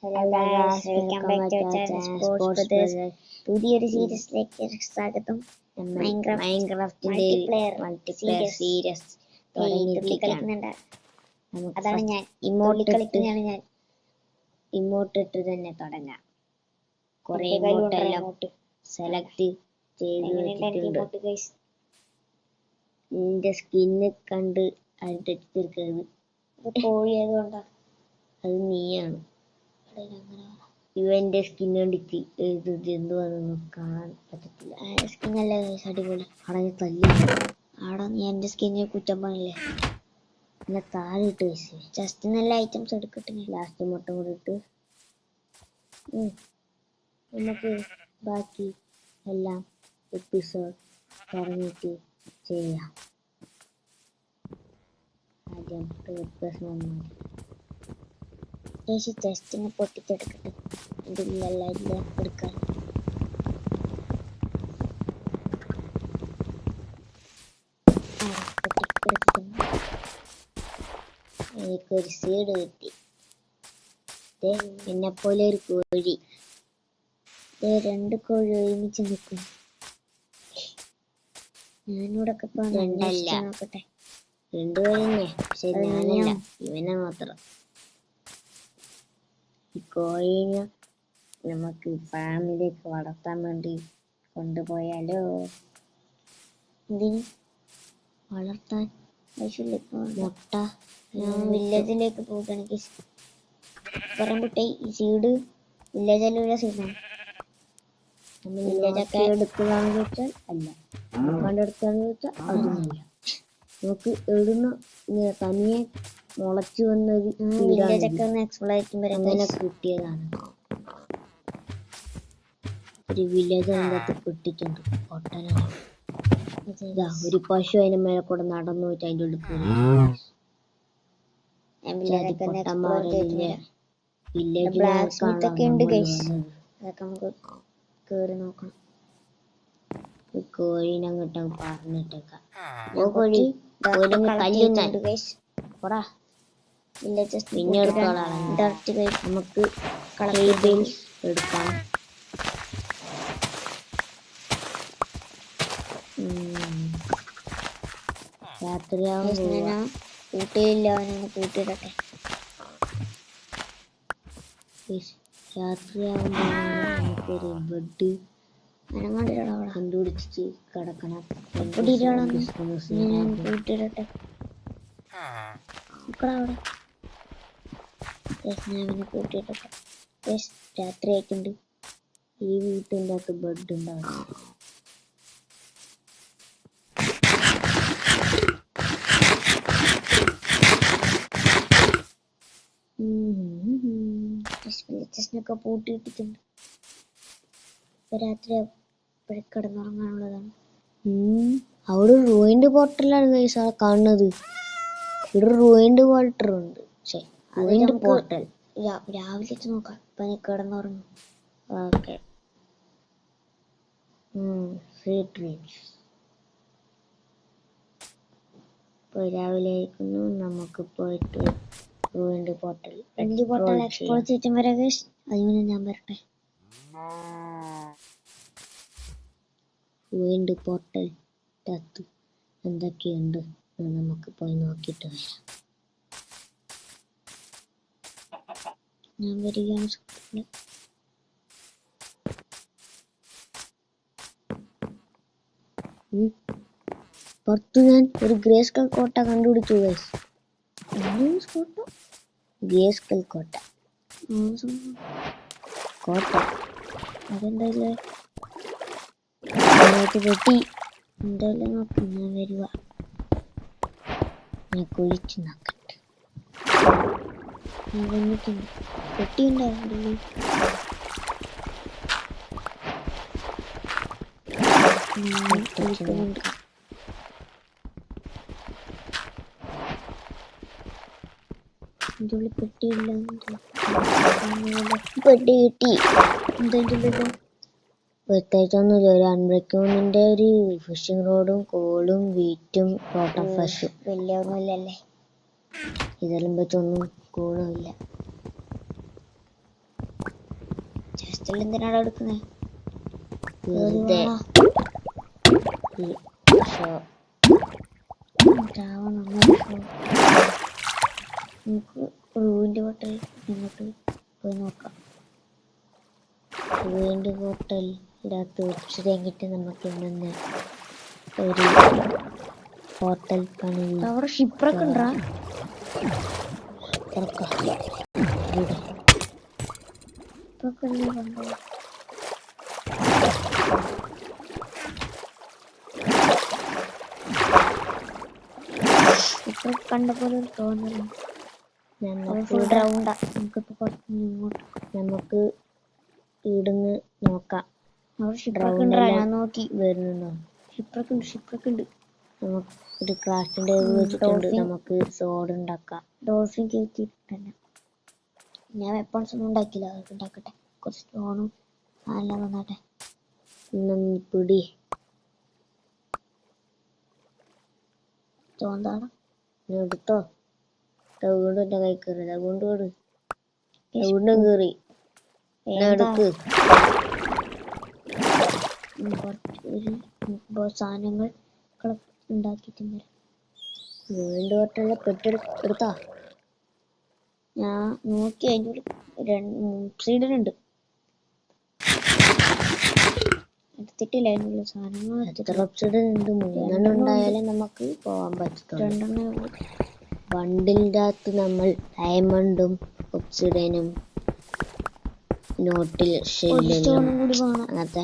Hello guys, welcome back to channel sports brothers. പുതിയൊരു സീരീസിലേക്ക് സ്വാഗതം. മൈൻക്രാഫ്റ്റിന്റെ മൾട്ടിപ്ലെയർ സീരീസ് കളിക്കുന്നുണ്ട്. അതാണ് ഞാൻ ഇമോട്ട് കളിക്കുന്നതാണ്. ഞാൻ ഇമോട്ട് ഇട്ട് തന്നെ തുടങ്ങാം. കുറെ ഇമോട്ടെല്ലാം സെലക്ട് ചെയ്ത് വെച്ചിട്ടുണ്ട്. നിന്റെ സ്കിന്ന് കണ്ട് അതിന്റെ തീർക്കുന്നത് കോഴി ആയതുകൊണ്ടാ. അത് നീയാണ്. ഇവന്റെ സ്കിൻ കണ്ടിട്ട് എന്തുവാണെന്ന് കാണാൻ പറ്റത്തില്ല. സ്കിന്നല്ലേ അടിപൊളി. അവിടെ തല്ലി ആടാ, നീ എന്റെ സ്കിന്നിനെ കുറ്റം പറഞ്ഞില്ലേ? എന്നെ താഴെ ഇട്ട് വെച്ച് ജസ്റ്റ് നല്ല ഐറ്റംസ് എടുക്കട്ടെ. ലാസ്റ്റ് മുട്ട കൂടി ഇട്ട് നമുക്ക് ബാക്കി എല്ലാം എപ്പിസോഡ് പറഞ്ഞിട്ട് ചെയ്യാം. ആദ്യം ചെസ്റ്റിനെ പൊട്ടിച്ചെടുക്കട്ടെ. ഇതിലെല്ലാം ഇല്ല എടുക്കാൻ. എനിക്കൊരു സീഡ് കിട്ടി. എന്നെ പോലെ ഒരു കോഴി. രണ്ട് കോഴി ഒരുമിച്ച് നിൽക്കുന്നു. ഞാനിവിടെ നോക്കട്ടെ. രണ്ടുപേരെന്നെ, പക്ഷെ ഞാനല്ല, ഇവനെ മാത്രം. ഈ കോഴിനെ നമുക്ക് ഫാമിലേക്ക് വളർത്താൻ വേണ്ടി കൊണ്ടുപോയാലോ? എന്തിന് വളർത്താൻ ആവശ്യമില്ല. മുട്ട ഞാൻ വില്ലേജിലേക്ക് പോവുകയാണെങ്കിൽ പറമ്പുട്ടെ ഈ സീഡ് വില്ലേജിലുള്ള സീഡാണ്. വില്ലേജൊക്കെ എടുക്കുകയാണെന്ന് വെച്ചാൽ അല്ല, കണ്ടെടുക്കുകയാണെന്ന് വെച്ചാൽ അതുമില്ല. നമുക്ക് എവിടുന്ന് തനിയെ മുളച്ചു വന്നൊരു വില്ലേജൊക്കെ ഒന്ന് എക്സ്പ്ലോർ അങ്ങനെ കിട്ടിയതാണ്. ഒരു വില്ലേജ് അതിനകത്ത് കിട്ടിയിട്ടുണ്ട്. പൊട്ടനാണ്. ഒരു പശു അതിന്റെ മേലെ കൂടെ നടന്നു പോയിട്ട് അതിൻ്റെ ഉള്ളിൽ കേറി നോക്കണം. കോഴീനെ അങ്ങോട്ട് പറഞ്ഞിട്ടേക്കാം. കോഴി പിന്നെ എടുത്തോളാം. നമുക്ക് എടുക്കാം. രാത്രിയാവുമ്പോ കൂട്ടിയില്ല, അവനൊന്ന് കൂട്ടിയിടട്ടെ. രാത്രിയാവുമ്പോ നമുക്കൊരു ബെഡ് കണ്ടുപിടിച്ചിട്ട് കിടക്കണം. കൂട്ടിയിടട്ടെ. അവനെ കൂട്ടിയിടട്ടെ. രാത്രി ആയിട്ടുണ്ട്. ഈ വീട്ടിൻ്റെ അകത്ത് ബെഡ് ഉണ്ടാവും. ചെസ്റ്റിനൊക്കെ പൂട്ടിയിട്ടിട്ടുണ്ട്. രാത്രി കിടന്നുറങ്ങാനുള്ളതാണ്. അവിടെ റൂയിൻഡ് പോർട്ടലാണ് കാണുന്നത്. ഇവിടെ റൂയിൻഡ് വാട്ടർ ഉണ്ട്. റൂയിൻഡ് പോർട്ടൽ രാവിലെ നോക്കാം. ഇപ്പൊ നീ കിടന്നുറങ്ങും. ഓക്കെ. Sweet dreams. ഇപ്പൊ രാവിലെ ആയിരിക്കുന്നു. നമുക്ക് പോയിട്ട് റൂയിൻഡ് പോർട്ടൽ എക്സ്പ്ലോർ ചെയ്തിട്ടും വരാം. അതിന് ഞാൻ വരട്ടെ. റൂയിൻഡ് പോർട്ടൽ അകത്ത് എന്തൊക്കെയുണ്ട് നമുക്ക് പോയി നോക്കിയിട്ട് വരാം. ഞാൻ വരികയാണ്. പുറത്ത് ഞാൻ ഒരു ഗ്രേസ്കൽ കോട്ട കണ്ടുപിടിച്ചു. ഗ്രേസ്കൽ കോട്ട അതെന്തായാലും വെട്ടി എന്തായാലും നോക്കി. ഞാൻ വരുക. ഞാൻ കുഴിച്ചു നോക്കട്ടെ. ഞാൻ വന്നിട്ടുണ്ട്. പെട്ടിയുണ്ടാവുന്നുണ്ട്. പെട്ടിയില്ല. പെട്ടി കിട്ടി. എന്താ പ്രത്യേകിച്ചൊന്നുമില്ല. ഒരു അൺബ്രേക്കബിളിന്റെ ഒരു ഫിഷിംഗ് റോഡും കോളും വീറ്റും റോട്ടർ ഫ്ലഷും. വലിയ ഒന്നുമില്ലല്ലേ? ഇതെല്ലാം വെച്ചൊന്നും കോളുമില്ല. പിസ്റ്റൽ എന്തിനാണ് എടുക്കുന്നത്? വെറുതെ നമുക്ക് റൂവിന്റെ ഹോട്ടൽ ഇങ്ങോട്ട് പോയി നോക്കാം. റൂവിന്റെ ഹോട്ടലിന്റെ അകത്ത് ഉച്ചതെങ്കിട്ട് നമുക്ക് ഇന്ന് ഒരു ഹോട്ടൽ പണി. അവിടെ ഷിപ്രൊക്കെ ഉണ്ടാ? ഇപ്പൊ കണ്ട പോലെ തോന്നുന്നു. നമുക്ക് ഇവിടുന്ന് നോക്കാം. ഞാൻ നോക്കി വരുന്നുണ്ടോ? ഷിപ്രൊക്കെ ഉണ്ട്. നമുക്ക് ഒരു ക്രാഫ്റ്റിന്റെ വെച്ചിട്ടുണ്ട്. നമുക്ക് സോഡ് ഉണ്ടാക്കാം. ഡോൾഫിൻ കയറ്റിട്ടല്ല, ഞാൻ വെപ്പൺസ് ഒന്നും ഉണ്ടാക്കില്ല. അതൊക്കെ ഉണ്ടാക്കട്ടെ. കുറച്ച് സ്റ്റോണും നല്ല വന്നാട്ടെ. പിടി തോന്നാണ് എടുത്തോ. വീണ്ടും എന്റെ കൈ കയറി. വീണ്ടും വീണ്ടും കയറി. എടുക്ക്. സാധനങ്ങൾ ഉണ്ടാക്കിയിട്ടുണ്ട്. വീണ്ടും ഹോട്ടലിലെ പെട്ടെടുത്താ. ഞാൻ നോക്കി അതിൻ്റെ സൈഡിലുണ്ട്. എടുത്തിട്ടില്ല അതിനുള്ള സാധനങ്ങൾ. എത്ര ഓപ്ഷൻ ഉണ്ട്? 3 ഉണ്ടായാലേ നമുക്ക് പോവാൻ പറ്റുള്ളൂ. 2 ബണ്ടിലിൻ്റെ അകത്ത് നമ്മൾ ഡയമണ്ടും ഒബ്സിഡിയനും നോട്ടിൽ ഷെല്ലും അങ്ങനത്തെ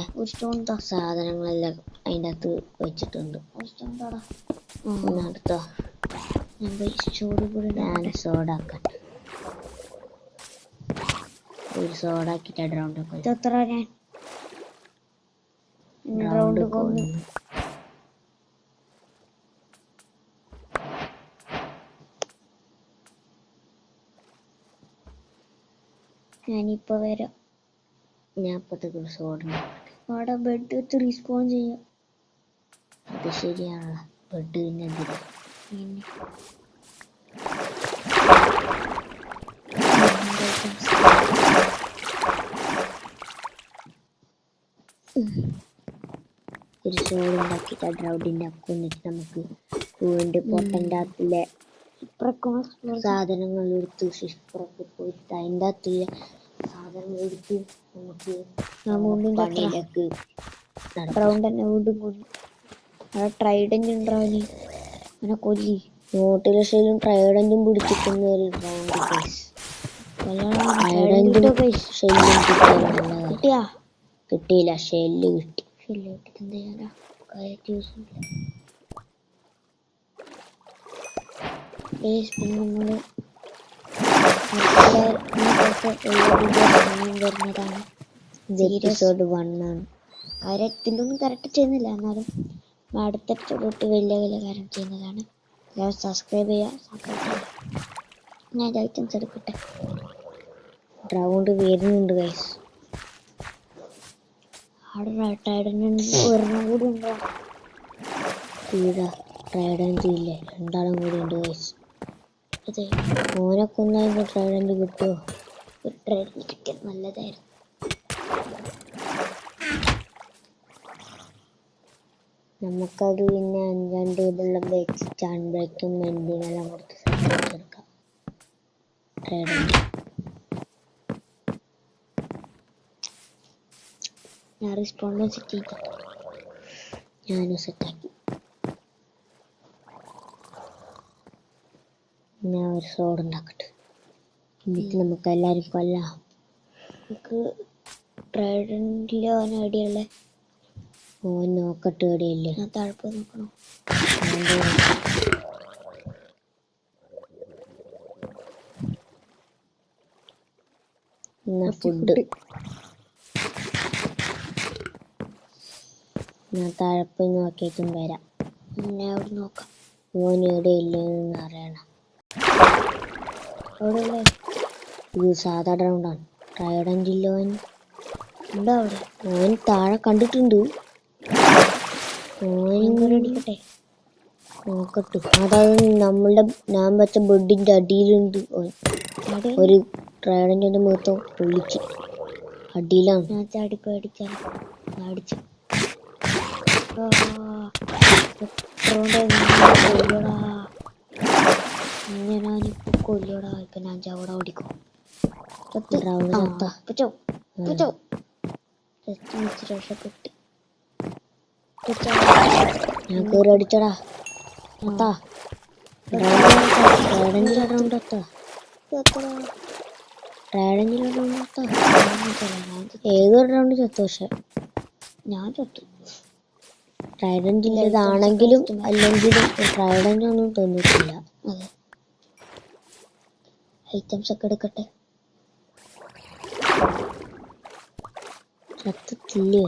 സാധനങ്ങളെല്ലാം അതിൻ്റെ അകത്ത് വെച്ചിട്ടുണ്ട്. അടുത്തോ ഞാൻ സോഡാക്കട്ടെ. ഒരു സോഡാക്കിട്ട് റൗണ്ട് ഞാനിപ്പോ വരാം. ഞാൻ ഇപ്പത്തേക്ക് സോഡ അവിടെ ബെഡ് വെച്ച് റീസ്പോൺ ചെയ്യാം. അത് ശരിയാണല്ലോ. ബെഡ് പിന്നെ ഒരു സോഡ് ഉണ്ടാക്കിയിട്ട് ഡ്രൗഡിൻ്റെ അപ്പ് വന്നിട്ട് നമുക്ക് പൂവിൻ്റെ പൊട്ടൻ്റെ അകത്തിലെ സാധനങ്ങൾ എടുത്ത് ഷിഫ്റ്റൊക്കെ പോയിട്ട് അതിൻ്റെ അകത്തിലെ സാധനങ്ങൾ എടുത്ത് നമുക്ക് പണിയിലേക്ക് റൗണ്ട് തന്നെ വീണ്ടും കൊല്ലി. അവിടെ ട്രൈഡൻ്റ് ഉണ്ടാവില്ല, അങ്ങനെ കൊല്ലി. നോട്ടിലക്ഷയിലും ട്രൈഡൻറ്റും പിടിച്ചിരിക്കുന്ന ഒരു റൗണ്ട് കിട്ടിയാ? കിട്ടിയില്ല. ഷെല്ല് കിട്ടി. ഷെല്ല് കിട്ടി എന്ത് ചെയ്യാനാ? പിന്നെ നമ്മള് വരുന്നതാണ്. എപ്പിസോഡ് 1 ആണ്. ഇതിലൊന്നും കറക്റ്റ് ചെയ്യുന്നില്ല, എന്നാലും അടുത്ത എപ്പിസോഡ് തൊട്ട് വലിയ വലിയ കാര്യം ചെയ്യുന്നതാണ്. എല്ലാവരും സബ്സ്ക്രൈബ് ചെയ്യുക, സപ്പോർട്ട് ചെയ്യുക. ഞാൻ ഐറ്റംസ് എടുക്കട്ടെ. റൗണ്ട് വരുന്നുണ്ട് ഗൈസ്. അവിടെ ഒരെണ്ണം കൂടി ഉണ്ടോ? ട്രൈഡൻറ്റ് ഇല്ലേ? 2 കൂടി ഉണ്ട് ഗൈസ്. അതെ, ഓനൊക്കെ ഒന്നായിട്ട് ട്രൈഡൻറ്റ് കിട്ടുമോ? ഒരു ട്രൈഡൻറ്റ് കിട്ടിയാൽ നല്ലതായിരുന്നു. നമുക്കത് പിന്നെ 5 ടേബിളിലും വെച്ചിട്ട് അൺബ്രേക്കും മെൻഡിങ്ങെല്ലാം കൊടുത്ത് സെറ്റാക്കിയെടുക്കാം. ട്രൈഡൻറ്റ് ഞാൻ റെസ്പോണ്ടും സെറ്റ് ചെയ്തിട്ട് ഞാനും സെറ്റാക്കി. ഞാൻ ഒരു സോഡ് ഉണ്ടാക്കട്ടെ. എന്നിട്ട് നമുക്ക് എല്ലാവരും കൊല്ലാം. നമുക്ക് ട്രൈഡൻറ്റിലെ ഓൻ ഐഡിയല്ലേ? ഓൻ നോക്കട്ടെ എവിടെയല്ലേ. ഞാൻ താഴെ നോക്കണം. എന്നാ ഫുഡ് ഞാൻ താഴെ പോയി നോക്കിയിട്ടും വരാം. ഞാൻ അവിടെ നോക്കാം. ഓൻ എവിടെയില്ലെന്ന് അറിയണം. അവിടെ ഇത് സാധാ റൗണ്ടാണ്. ട്രൈഡൻറ്റ് ഇല്ല ഓൻ ഉണ്ടോ അവിടെ? ഓൻ താഴെ കണ്ടിട്ടുണ്ട്. ഓടിക്കട്ടെ നോക്കട്ടെ. അതായത് ഞാൻ വെച്ച ബെഡിന്റെ അടിയിലുണ്ട് ഓൻ. ഒരു ട്രൈഡൻറ്റിന്റെ മുഖത്ത് പൊള്ളിച്ച് അടിയിലാണ്. ഞാൻ ചാടിപ്പോയി അടിക്കാൻ അടിച്ചു. കൊല്ലടാ ഞാനിപ്പോ കൊല്ലടാ. ഇപ്പൊ ഞാൻ ചവട ഓടിക്കും. രക്ഷപ്പെട്ട് ഞാൻ കേറി അടിച്ചടാ. എത്താ റൗണ്ട് എത്താ ഏതൊരു റൗണ്ട് ചത്തു. പക്ഷെ ഞാൻ ചത്തു. ട്രൈഡന്റിൻ്റെതാണെങ്കിലും അല്ലെങ്കിലും ട്രൈഡന്റ് ഒന്നും തോന്നിയിട്ടില്ല. അതെ, ഐറ്റംസ് ഒക്കെ എടുക്കട്ടെ. ചത്തില്ലേ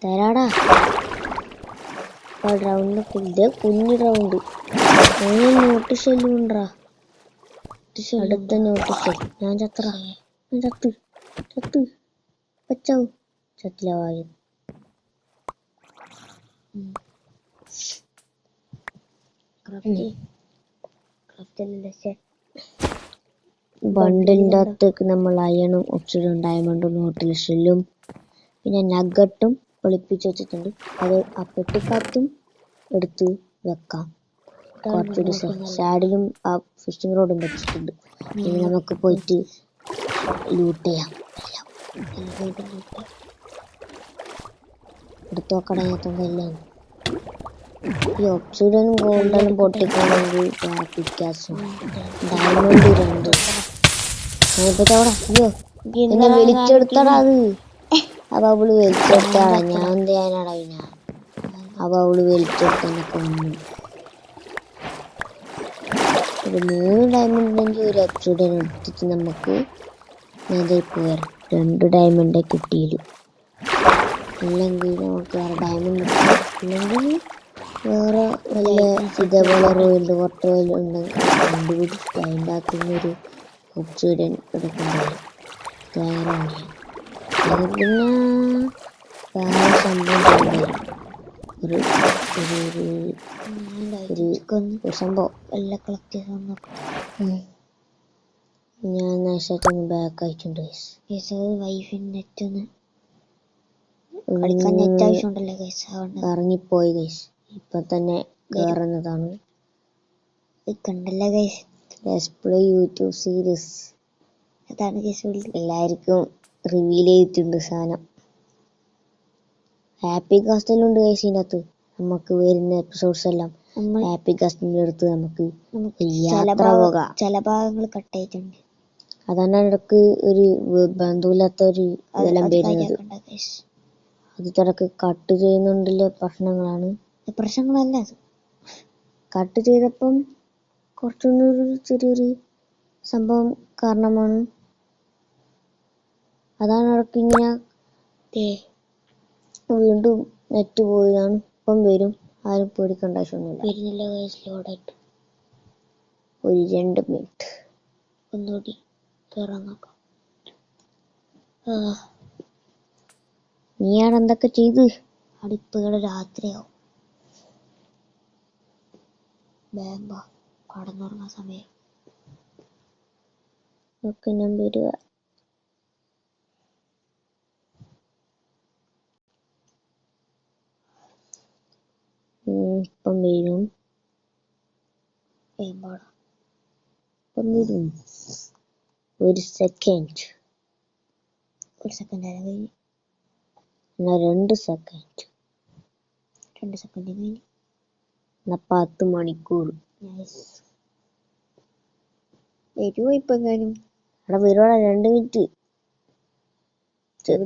തരാടാ. റൗണ്ട് കുഞ്ഞു റൗണ്ട് നോട്ട് ഷെല്ലുണ്ടാ. അടുത്ത നോട്ട് ഷെൽ. ഞാൻ ചത്ത് പച്ചാവും. ചത്തില്ല വായു. ബണ്ടിലിൻ്റെ അകത്തേക്ക് നമ്മൾ അയണും ഒബ്സിഡിയൻ ഡയമണ്ടും നോട്ടിൽ ഷെല്ലും പിന്നെ നഗട്ടും ഒളിപ്പിച്ച് വെച്ചിട്ടുണ്ട്. അത് ആ പെട്ടിക്കകത്തും എടുത്ത് വെക്കാം. കുറച്ചുകൂടി സാഡിലും ആ ഫിഷിംഗ് റോഡും വെച്ചിട്ടുണ്ട്. ഇനി നമുക്ക് പോയിട്ട് ലൂട്ട് ചെയ്യാം. എടുത്തു നോക്കടങ്ങാത്തതല്ലേ. ഈ ഒബ്സിഡിയനും ഗോൾഡനും പൊട്ടിക്കണമെങ്കിൽ പിക്കാസും ഡയമണ്ട് 2. അയ്യോ എന്നെ വലിച്ചെടുത്തടാ. അത് അപ്പൊ അവള് വലിച്ചെടുത്താടാ. ഞാൻ എന്ത് ചെയ്യാനാടാ പിന്നെ. അപ്പൊ അവള് വലിച്ചെടുത്തന്നെ കൊന്നു. ഒരു 3 ഡയമണ്ട് ഉണ്ടെങ്കിൽ ഒരു ഒബ്സിഡിയൻ എടുത്തിട്ട് നമുക്ക് പോയാൽ 2 ഡയമണ്ട് കിട്ടിയില്ല. അല്ലെങ്കിൽ നമുക്ക് വേറെ ഡയമണ്ട് അല്ലെങ്കിൽ വേറെ വല്ല ഇതേപോലെ റോയിൻ്റെ ഉണ്ടെങ്കിൽ കണ്ടുപിടിച്ചിട്ട് അതിൻ്റെ അകത്തുനിന്നൊരു ഒബ്സിഡിയൻ എടുക്കേണ്ടത്. അത് പിന്നെ വേറെ സംഭവം ഒരു സംഭവം എല്ലാം കളക്ട് ചെയ്ത് ഞാൻ നൈസായിട്ടൊന്ന് ബാക്ക് ആയിട്ടുണ്ട്. വൈഫിന് നെറ്റ് ഒന്ന് കളിക്കാൻ നെറ്റ് ആവശ്യമുണ്ടല്ലോ ഗൈസ്. ഇറങ്ങിപ്പോയി ഗൈസ്. ഇപ്പൊ തന്നെ കേറുന്നതാണ്. കണ്ടല്ലേ guys, let's play YouTube series. അതാണ് ഗൈസ് എല്ലാവർക്കും റിവീൽ ചെയ്തിട്ടുണ്ട് സാധനം. ഹാപ്പി കാസ്റ്റലുണ്ട് ഗൈസ്. ഇതിൻ്റെ അകത്ത് നമുക്ക് വരുന്ന എപ്പിസോഡ്സ് എല്ലാം ഹാപ്പി കാസ്റ്റിൻ്റെ അടുത്ത് നമുക്ക് യാത്ര പോകാം. ചില ഭാഗങ്ങൾ കട്ടായിട്ടുണ്ട്. അതാണ് ഇടക്ക് ഒരു ബന്ധമില്ലാത്ത ഒരു ഇതെല്ലാം വരുന്നത്. അത് ചിലക്ക് കട്ട് ചെയ്യുന്നുണ്ടല്ലേ പ്രശ്നങ്ങളാണ്. പ്രശ്നങ്ങളല്ല, അത് കട്ട് ചെയ്തപ്പം കുറച്ചൊന്നൊരു ചെറിയൊരു സംഭവം കാരണമാണ്. അതാണ് ഇടക്ക് ഇങ്ങനെ വീണ്ടും നെറ്റ് പോയതാണ്. ഇപ്പം വരും, ആരും പേടിക്കേണ്ട ആവശ്യമൊന്നുമില്ല. വരുന്നില്ല ഗൈസ്, ലോഡായിട്ട് ഒരു 2 മിനിറ്റ് ഒന്നുകൂടി കയറാൻ നോക്കാം. നീയാണ് എന്തൊക്കെ ചെയ്ത് അടുപ്പുകൾ രാത്രിയാവും. വേമ്പ കടന്നുറങ്ങാൻ സമയം ഒക്കെ ഞാൻ വരുക. ഇപ്പം വരും. വേമ്പാടാ ഇപ്പം വരും. ഒരു സെക്കൻഡ് ആയാലും കഴിഞ്ഞ്. എന്നാ 2 സെക്കൻഡ്. 2 സെക്കൻഡ് കഴിഞ്ഞ്. എന്നാ 10 മണിക്കൂർ. വരുമോ ഇപ്പൊ എങ്ങാനും? അവിടെ വരുവാടാ 2 മിനിറ്റ്.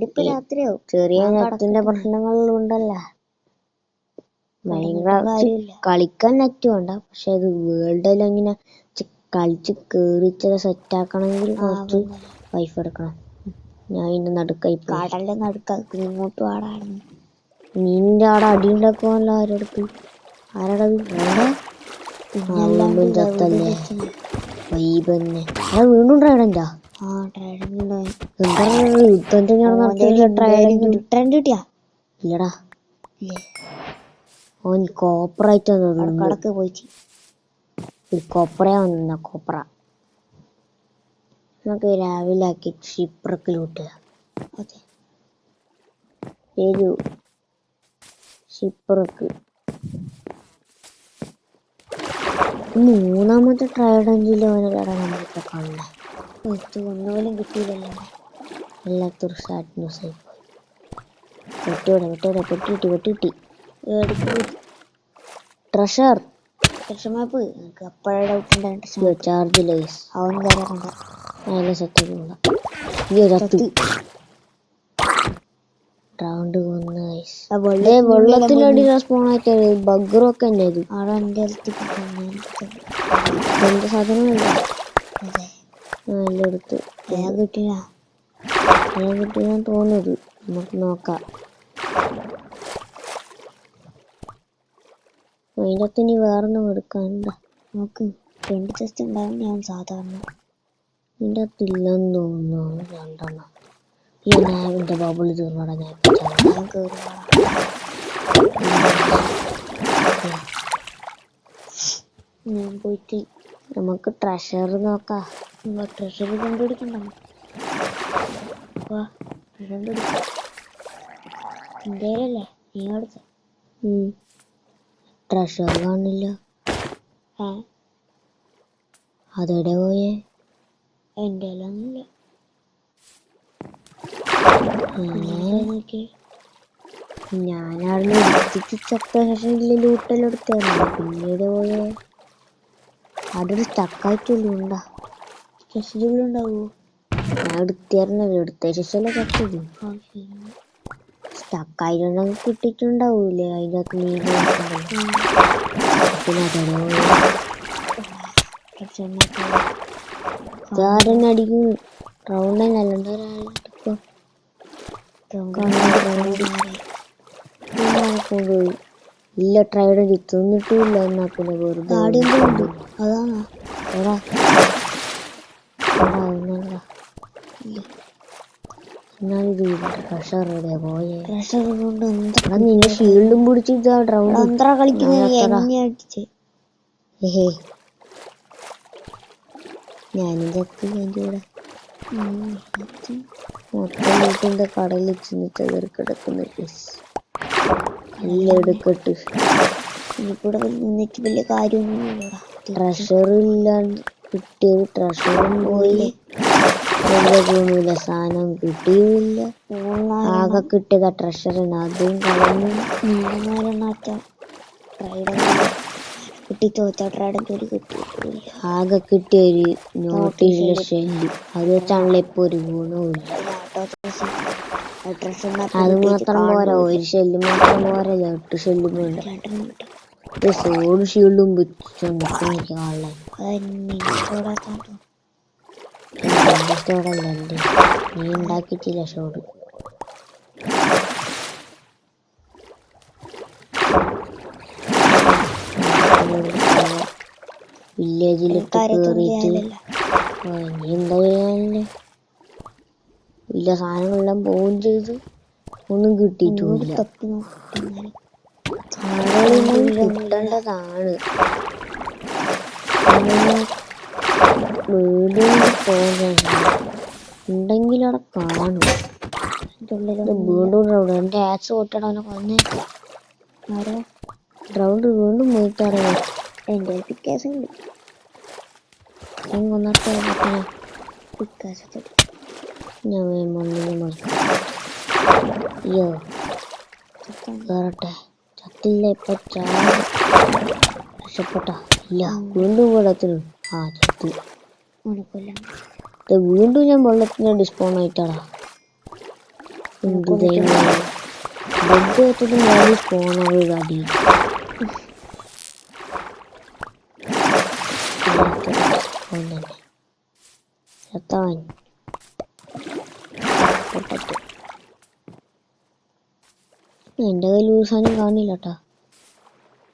ഇപ്പൊ രാത്രിയാവും. ചെറിയ നെറ്റിന്റെ പ്രശ്നങ്ങളുണ്ടല്ലോ. കളിക്കാൻ നെറ്റ് വേണ്ട, പക്ഷെ അത് വേൾഡിൽ ഇങ്ങനെ കളിച്ച് കേറിച്ചത് സെറ്റ് ആക്കണമെങ്കിൽ കുറച്ച് വൈഫ് എടുക്കണം. ഞാൻ ഇതിന്റെ നടുക്കായി കടലിന്റെ നടുക്ക ഇങ്ങോട്ട് പാടാണ്. മീനിന്റെ ആടെ അടി ഉണ്ടാക്കുമല്ലോ ആരോടത്ത്. ആരാടത് വീണ്ടും ചത്തല്ലേ വൈബ് തന്നെ. വീണ്ടും ട്രൈഡന്റാ. ഇല്ലടാ, ഓൻ കോപ്പറായിട്ട് കടക്ക് പോയിട്ട് കോപ്പറയാ വന്ന കോപ്പറ നമുക്ക് രാവിലെ ആക്കി ഷിപ്രക്ക് ലൂട്ടുക. അതെ ഒരു ഷിപ്രക്ക് മൂന്നാമത്തെ ട്രൈഡഞ്ചിലോ നമ്മളിപ്പോ കാണണ്ട. ഒന്നുപോലും കിട്ടിയില്ലല്ലോ. എല്ലാത്തൊരു സാഡ് ന്യൂസ് ആയി പോയി. വെട്ടി ട്രഷർ മാപ്പ് എനിക്ക് അപ്പോഴേ ഡൗട്ട് ഉണ്ടായിട്ട് ചാർജ് ലൈസ് അവൻ കയറാറുണ്ട്. അതിലെ സെറ്റ് റൗണ്ട് വെള്ളത്തിലടി റെസ്പോൺ ആയിട്ട് ബഗ്ഗറൊക്കെ തന്നെ അത് അവിടെ എൻ്റെ അടുത്ത് എന്ത് സാധനമല്ല. അതെ എല്ലാം എടുത്ത് അയാൾ കിട്ടില്ല. കിട്ടിയാൻ തോന്നുന്നത്. നമുക്ക് നോക്കാം. അതിൻ്റെ അകത്ത് ഇനി വേറൊന്നും എടുക്കാനുണ്ട. നോക്ക് ഫ്രണ്ട് ചെസ്റ്റ് ഉണ്ടാവും. ഞാൻ സാധാരണ ഇതിൻ്റെ അകത്ത് ഇല്ലെന്ന് തോന്നുന്നു. 2 ഈ നാവിൻ്റെ ബബിൾ തീർന്നടാ. ഞാൻ കയറി ഞാൻ പോയിട്ട് നമുക്ക് ട്രഷർ നോക്കാം. ട്രഷർ കണ്ടുപിടിക്കണ്ട. വാ കണ്ടുപിടിക്കാം. എന്തേലല്ലേ നീ അടുത്ത ട്രഷർ കാണില്ല. അതെവിടെ പോയേ? എൻ്റെ ഒന്നുമില്ല. ഞാനായിരുന്നു എടുത്തിട്ട് ചത്ത ശേഷം ഇല്ല ലൂട്ടെല്ലാം എടുത്തായിരുന്നു. പിന്നീട് പോയേ അതൊരു സ്റ്റക്കായിട്ടുള്ളൂ. ഉണ്ടാ സ്റ്റെഷനുകളുണ്ടാവുമോ? ഞാൻ എടുത്തായിരുന്നല്ലോ. എടുത്ത ശേഷമല്ലേ ചത്തത്. സ്റ്റക്കായിട്ടുണ്ടെങ്കിൽ കിട്ടിയിട്ടുണ്ടാവൂലേ. അതിൻ്റെ അകത്ത് നീല പിന്നെ അതന്നെ അടിക്കും. റൗണ്ട് തന്നെ അല്ലണ്ട് ഒരാളിപ്പോ പോയി. ഇല്ല ട്രൈഡ് തിന്നിട്ടില്ല. എന്നാ പിന്നെ വെറുതെ അതാണോ എന്നാലിത് ട്രഷർ എവിടെയാ പോയേ? ട്രഷർ കൊണ്ട് നിന്നെ ഷീൽഡും പിടിച്ചിട്ട് റൗണ്ട് കളിക്കുന്നത്. ഞാനും ചത്ത്. അതിൻ്റെ കൂടെ മൊത്തം വീട്ടിൻ്റെ കടലിൽ ചെന്നിട്ട് കയറി കിടക്കുന്ന എല്ലാം എടുക്കട്ട്. ഇവിടെ നിന്നിട്ട് വലിയ കാര്യമൊന്നുമില്ലടാ. ട്രഷർ ഇല്ലാണ്ട് കിട്ടിയത് ട്രഷറും പോയി. വലിയ ഗുണമില്ല. സാധനം കിട്ടിയുമില്ല. ആകെ കിട്ടിയതാ ട്രഷറിന്. അതും കളഞ്ഞു. കിട്ടി തോറ്റ ട്രൈഡൻ ജോലി കിട്ടിയിട്ടില്ല. ആകെ കിട്ടിയൊരു നോട്ടീസിലെ ഷെല്ല്. അത് വെച്ചാണല്ലോ ഇപ്പൊ ഒരു ഗുണവുമില്ല. അത് മാത്രം പോരാ. ഒരു ഷെല്ല് മാത്രം പോരാ. 8 ഷെല്ലും വേണ്ട. സോഡ് ഷീൽഡും വെച്ചോണ്ട് എനിക്ക് കാണാൻ സ്റ്റോറല്ല. എൻ്റെ നീ ഉണ്ടാക്കിയിട്ടില്ല ഷോഡ്. വില്ലേജിലിട്ട് കേറിയിട്ട് ഇനി എന്താ ചെയ്യാനല്ലേ. ഇല്ല സാധനങ്ങളെല്ലാം പോവുകയും ചെയ്തു. ഒന്നും കിട്ടിയിട്ടുമില്ല. കിട്ടേണ്ടതാണ്. ഉണ്ടെങ്കിൽ അവിടെ കാണും. വീണ്ടും റൗണ്ട്. എൻ്റെ ആക്സ് പൊട്ടടവനെ കൊന്നേ. റൗണ്ട് വീണ്ടും പോയിട്ടറിയാം. എൻ്റെ പിക്കാസ് ഉണ്ട്. ഞാൻ കൊന്നത്തെ പിക്കാസ് ഞാൻ മണ്ണിന് മറിക്കും. അയ്യോ കയറട്ടെ. ചത്തില്ല. ഇപ്പൊ രക്ഷപ്പെട്ട. ഇല്ല വീണ്ടും വെള്ളത്തിന്. ചത്തി. വീണ്ടും ഞാൻ വെള്ളത്തിന് ഡിസ്പോൺ ആയിട്ടാടാ. എന്ത് ബെഡ് വെച്ചിട്ട് ഞാൻ സ്പോണാവുക അടി. ചത്തവൻ എൻ്റെ കയ്യിൽ ലൂസാനും കാണില്ല കേട്ടാ.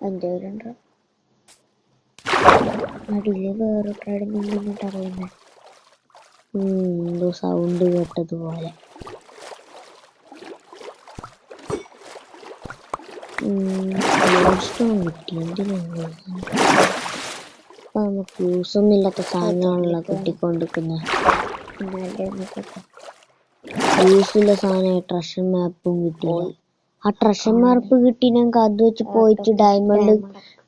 എൻ്റെ കയ്യിലുണ്ടോ അടിയില് വേറെ ട്രൈഡുന്നുണ്ട് അറിയുന്നത്. എന്തോ സൗണ്ട് കേട്ടതുപോലെ. കിട്ടി. എന്തിനാണ് അപ്പൊ നമുക്ക് യൂസൊന്നും ഇല്ലാത്ത സാധനമാണല്ലോ കിട്ടിക്കൊണ്ടിരിക്കുന്നത്. യൂസുള്ള സാധനം ട്രഷർ മാപ്പും കിട്ടിയില്ല. ആ ട്രഷർ മാപ്പ് കിട്ടി ഞങ്ങൾക്ക് അത് വെച്ച് പോയിട്ട് ഡയമണ്ട്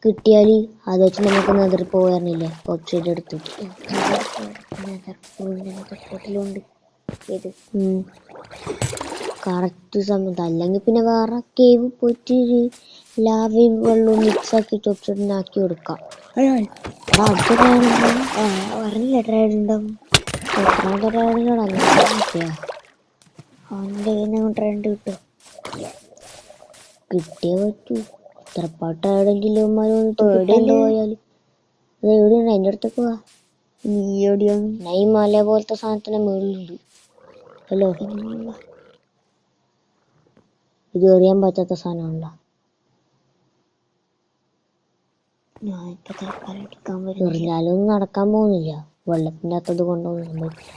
കിട്ടിയാല് അത് വെച്ച് നമുക്ക് നെതർ പോകാറില്ലേ ഓപ്ഷൻ്റെ അടുത്ത്. കറക്റ്റ് സമയത്ത് അല്ലെങ്കിൽ പിന്നെ വേറെ കേവ് പോയിട്ട് ലാവയും വെള്ളവും മിക്സ് ആക്കിയിട്ട് ഓപ്ഷനാക്കി കൊടുക്കാം. അടുത്ത പറഞ്ഞില്ല ട്രേഡ് ഉണ്ടാവും. എത്രാമത്തെ ട്രൈഡാണ് അവൻ്റെ ട്രെൻഡ് കിട്ടും. കിട്ടിയേ പറ്റൂ. ഇത്രപ്പാട് ട്രൈഡെങ്കിലും പോയാല് അത് എവിടെയാണ് അതിൻ്റെ അടുത്തൊക്കെ പോവാ. നീ എവിടെയാണ്? ഞാൻ ഈ മല പോലത്തെ സാധനത്തിന്റെ മുകളിലുണ്ട്. ഹലോ, ഇത് എറിയാൻ പറ്റാത്ത സാധനമുണ്ടോ? എറിഞ്ഞാലൊന്നും നടക്കാൻ പോകുന്നില്ല. വെള്ളത്തിന്റെ അകത്തത് കൊണ്ടൊന്നും സംഭവിക്കില്ല.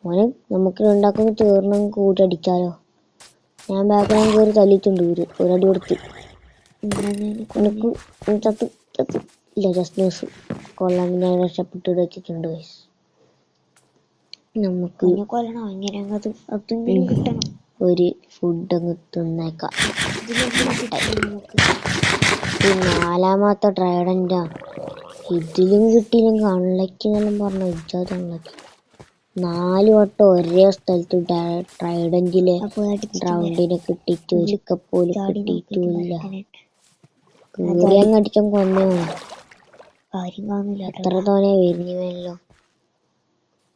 മോനെ നമുക്ക് രണ്ടാക്കും തീർന്നും കൂട്ടി അടിക്കാലോ. ഞാൻ ബാക്കിലും കയറി തല്ലിയിട്ടുണ്ട്. ഒരടി കൊടുത്ത് ചത്ത് ചത്ത് ഇല്ല. ജസ്റ്റ് ന്യൂസ് കൊള്ളാണ്ട് ഞാൻ രക്ഷപ്പെട്ട് വെച്ചിട്ടുണ്ട്. നമുക്ക് ഒരു ഫുഡ് അങ്ങ് തിന്നേക്കാം. നാലാമത്തെ ട്രൈഡൻ്റാ. ഇതിലും കിട്ടിയില്ലെങ്കിൽ അൺലക്കി എന്നെല്ലാം പറഞ്ഞ ഇജാത് അൺലക്കി. 4 വട്ടം ഒരേ സ്ഥലത്ത് ട്രൈഡന്റിലെ റൗണ്ടിനെ കിട്ടിയിട്ട് ഒരിക്കൽ പോലും കിട്ടിയിട്ടില്ല. കീറിയങ്ങ് അടിക്കാൻ കൊന്നയാണ്. എത്ര തോനെ വരുന്നല്ലോ.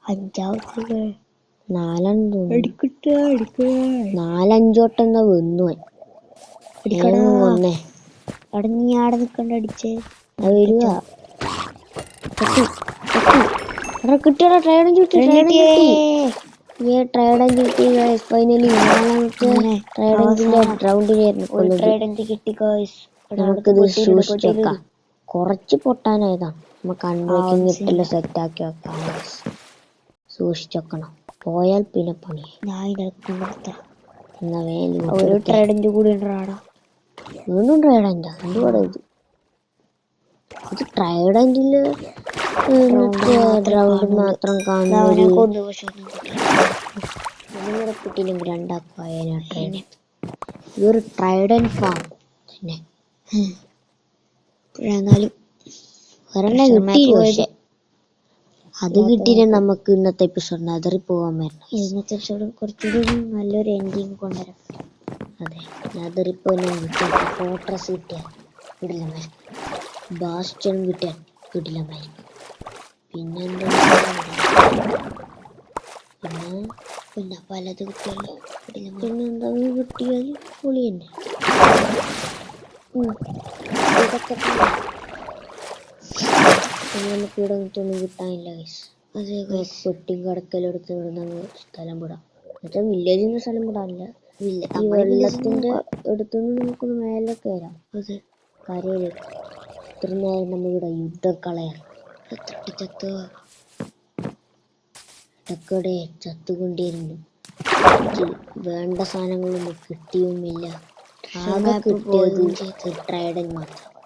4-5 വട്ടം എന്നാ വന്നു. കൊന്നേ അവിടെ നീ ആടെ നിക്കണ്ട അടിച്ചേ. അത് വരുവാ. കിട്ടിയടാ ട്രൈഡൻ ചുട്ടി. ട്രൈഡൻ ചുട്ടി ഫൈനലി. 4ാമത്തെ ട്രൈഡന്റിന്റെ റൗണ്ടിലായിരുന്നു. നമുക്കിത് സൂക്ഷിച്ചു വെക്കാം. കുറച്ച് പൊട്ടാനായതാണ്. നമുക്ക് അൺബ്രേക്കിംഗ് ഇട്ടില്ല സെറ്റ് ആക്കി വെക്കാം. സൂക്ഷിച്ചു വെക്കണം. പോയാൽ പിന്നെ പണി. ഒരു ട്രൈഡന്റ് കൂടി ഉണ്ടാടാ. വീണ്ടും ട്രൈഡന്റാ. എന്തുകൂടെ ഇത് ട്രൈഡന്റില് റൗണ്ട് മാത്രം കാണുന്നത്. കിട്ടിയില്ലെങ്കിൽ രണ്ടാക്കും. ഇതൊരു ട്രൈഡൻ ഫാം തന്നെ. എന്നാലും ഒരെണ്ണം കിട്ടിയില്ല. പക്ഷെ അത് കിട്ടിയിട്ട് നമുക്ക് ഇന്നത്തെ എപ്പിസോഡ് നെതറിൽ പോകാൻ പറ്റണം. ഇന്നത്തെ എപ്പിസോഡ് കുറച്ചുകൂടി നല്ലൊരു എൻഡിങ് കൊണ്ടുവരാം. അതെ, നെതറിൽ പോയാൽ ഫോർട്രസ് കിട്ടിയാൽ കിടിലമായി. ബാസ്റ്റൺ കിട്ടിയാൽ കിടിലമായി. പിന്നെന്താ പിന്നെ പലത് കിട്ടിയാൽ പിന്നെന്താ കിട്ടിയാൽ പൊളി തന്നെ. ഇതൊക്കെ നമുക്ക് ഇവിടെ ഒന്നും കിട്ടാനില്ല. അതേ പെട്ടിയും കടക്കലെടുത്ത് ഇവിടെ സ്ഥലം വിടാം. എന്നുവെച്ചാൽ വില്ലേജിന്റെ സ്ഥലം വിടാനില്ല. ഈ വെള്ളത്തിന്റെ അടുത്തുനിന്ന് നമുക്കൊന്ന് മേലെ കയറാം. അതെ, കരയിലേക്ക്. ഇത്ര നേരം നമ്മളിവിടെ യുദ്ധക്കളയാണ്. ഇടയ്ക്കിടെ ചത്തുകൊണ്ടിരുന്നു. വേണ്ട സാധനങ്ങളൊന്നും കിട്ടിയുമില്ല. ആകെ കിട്ടിയത് ട്രൈഡൻ മാത്രം.